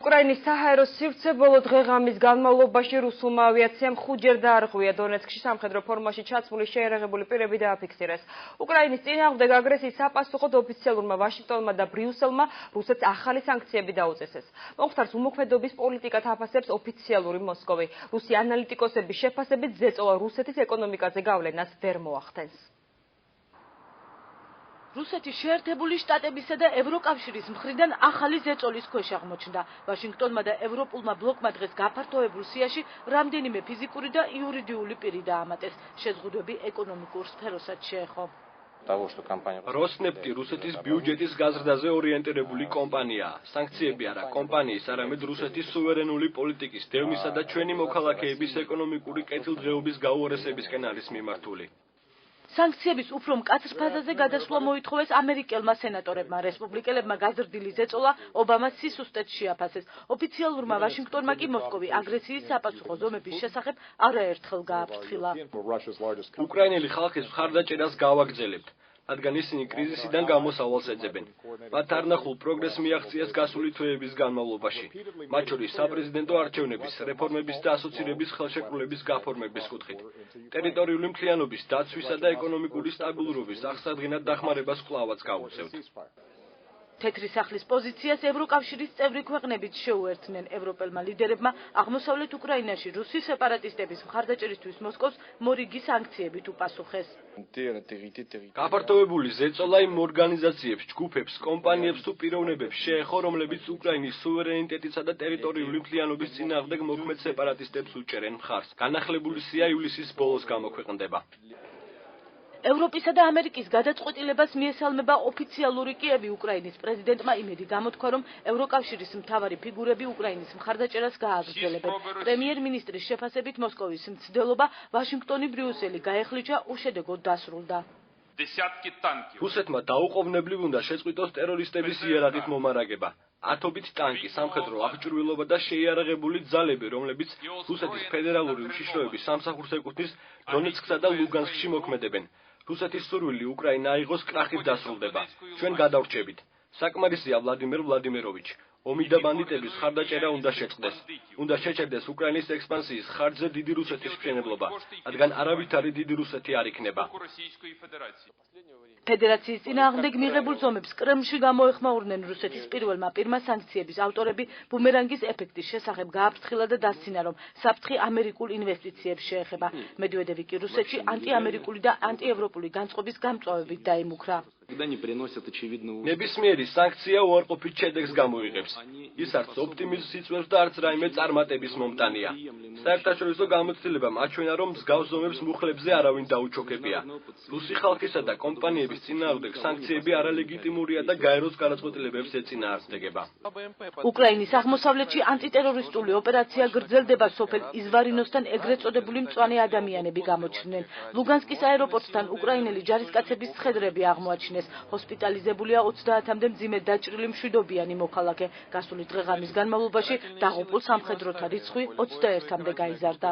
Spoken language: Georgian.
უკრაინის საჰაერო სივრცე ბოლო დღე-ღამის განმავლობაში რუსულმა ავიაციამ 5 ჯერ დაარღვია დონეცკში სამხედრო ფორმაში ჩაცმული შეიარაღებული პირები დააფიქსირეს. უკრაინის წინააღმდეგ აგრესიის საპასუხოდ ოფიციალურმა ვაშინგტონმა და ბრიუსელმა რუსეთს ახალი სანქციები დაუწესეს. მომხდარს უმოქმედობის პოლიტიკად აფასებს ოფიციალური მოსკოვი. რუსი ანალიტიკოსების შეფასებით ზეწოლა რუსეთის ეკონომიკაზე გავლენას ვერ მოახდენს. რუსეთის შეერთებული შტატებისა და ევროკავშირის მხრიდან ახალი ზეწოლის ქვეშ აღმოჩნდა. ვაშინგტონმა და ევროპულმა ბლოკმა დღეს გაფართოებულ სიაში რამდენიმე ფიზიკური და იურიდიული პირი დაამატეს. შეზღუდვები ეკონომიკურ სფეროსაც შეეხო. როსნეფტი რუსეთის ბიუჯეტის გაზრდაზე ორიენტირებული კომპანიაა. სანქციები არა კომპანიის, არამედ რუსეთის სუვერენული პოლიტიკის, დევნისა და ჩვენი მოქალაქეების ეკონომიკური კეთილდღეობის გაუარესებისკენ არის მიმართული. სანქციების უფრო მკაცრ ფაზაზე გადასვლა მოითხოვეს ამერიკელმა სენატორებმა. რესპუბლიკელებმა გაზრდილი ზეწოლა ობამას სისუსტეც შეაფასეს. ოფიციალურმა ვაშინგტონმა კი მოსკოვი აგრესიის საპასუხო ზომების შესახებ არაერთხელ გააფრთხილა. უკრაინელი ხალხის მხარდაჭერას გავაგრძელებთ, რადგან ისინი კრიზისიდან გამოსავალს ეძებენ. მათ არნახულ პროგრესს მიაღწიეს გასული თვეების განმავლობაში, მათ შორის საპრეზიდენტო არჩევნების, რეფორმების და ასოცირების ხელშეკრულების გაფორმების კუთხით. ტერიტორიული მთლიანობის დაცვისა და ეკონომიკური სტაბილურობის აღსადგენად დახმარებას კვლავაც გაუწევთ. თეთრი სახლის პოზიციას ევროკავშირის წევრი ქვეყნებიც შეუერთდნენ. ევროპელმა ლიდერებმა აღმოსავლეთ უკრაინაში რუსის სეპარატისტების მხარდაჭერისთვის მოსკოვს მორიგი სანქციებით უპასუხეს. გაფართოებული ზეწოლა იმ ორგანიზაციებს, ჯგუფებს, კომპანიებს თუ პიროვნებებს შეეხო, რომლებიც უკრაინის სუვერენიტეტისა და ტერიტორიული მთლიანობის წინააღმდეგ მოქმედ სეპარატისტებს უჭერენ მხარს. განახლებული სია ივლისის ბოლოს გამოქვეყნდება. ევროპისა და ამერიკის გადაწყვეტილებას მიესალმება ოფიციალური კიევი. უკრაინის პრეზიდენტმა იმედი გამოთქვა, რომ ევროკავშირის მთავარი ფიგურები უკრაინის მხარდაჭერას გააგრძელებენ. პრემიერ-მინისტრის შეფასებით მოსკოვის მცდელობა ვაშინგტონი ბრიუსელი გაეხლიჩა უშედეგოდ დასრულდა. რუსეთმა დაუყოვნებლივ უნდა შეწყვიტოს ტერორისტების იარაღით მომარაგება. ათობით ტანკი, სამხედრო აღჭურვილობა და შეიარაღებული ძალები, რომლებიც რუსეთის ფედერალური უშიშროების სამსახურს ეკუთვნის, დონეცკსა და ლუგანსკში მოქმედებენ. რუსეთის სურვილი უკრაინა აიღოს კრახით დასრულდება. ჩვენ გადავრჩებით. საკმარისია ვლადიმერ ვლადიმიროვიჩ. ომი და ბანდიტების ხარდაჭერა უნდა შეწყდეს. უნდა შეჩერდეს უკრაინის ექსპანსიის ხარჯზე დიდი რუსეთის მშენებლობა, რადგან არავითარი დიდი რუსეთი არ იქნება. ფედერაციის წინააღმდეგ მიღებულ ზომებს კრემლში გამოეხმაურნენ რუსეთის პირველმა პირმა. სანქციების ავტორები ბუმერანგის ეფექტის შესახებ გააფრთხილა და დასცინა, რომ საფრთხე ამერიკულ ინვესტიციებს შეეხება. მედვედევი კი რუსეთში ანტიამერიკული და ანტიევროპული განწყობის გამწვავებით დაიმუქრა. ნებისმიერი სანქცია უარყოფით შედეგს გამოიღებს. ის არც ოპტიმიზმს იწვევს და არც რაიმე წარმატების მომტანია. საერთაშორისო გამოცდილებამ აჩვენა, რომ მსგავს ზომებს მუხლებზე არავინ დაუჩოქებია. რუსი ხალხისა და კომპანიების წინააღმდეგ სანქციები არალეგიტიმურია და გაეროს გადაწყვეტილებებს ეწინააღმდეგება. უკრაინის აღმოსავლეთში ანტიტერორისტული ოპერაცია გრძელდება. სოფელ იზვარინოსთან ეგრეთ წოდებული მწვანე ადამიანები გამოჩნდნენ. ლუგანსკის აეროპორტთან უკრაინელი ჯარისკაცების ცხედრები აღმოაჩინეს. ჰოსპიტალიზებულია 30-მდე მძიმედ დაჭრილი მშვიდობიანი მოქალაქე. გასული დღე-ღამის განმავლობაში დაღუპულ სამხედროთა რიცხვი 21-მდე გაიზარდა.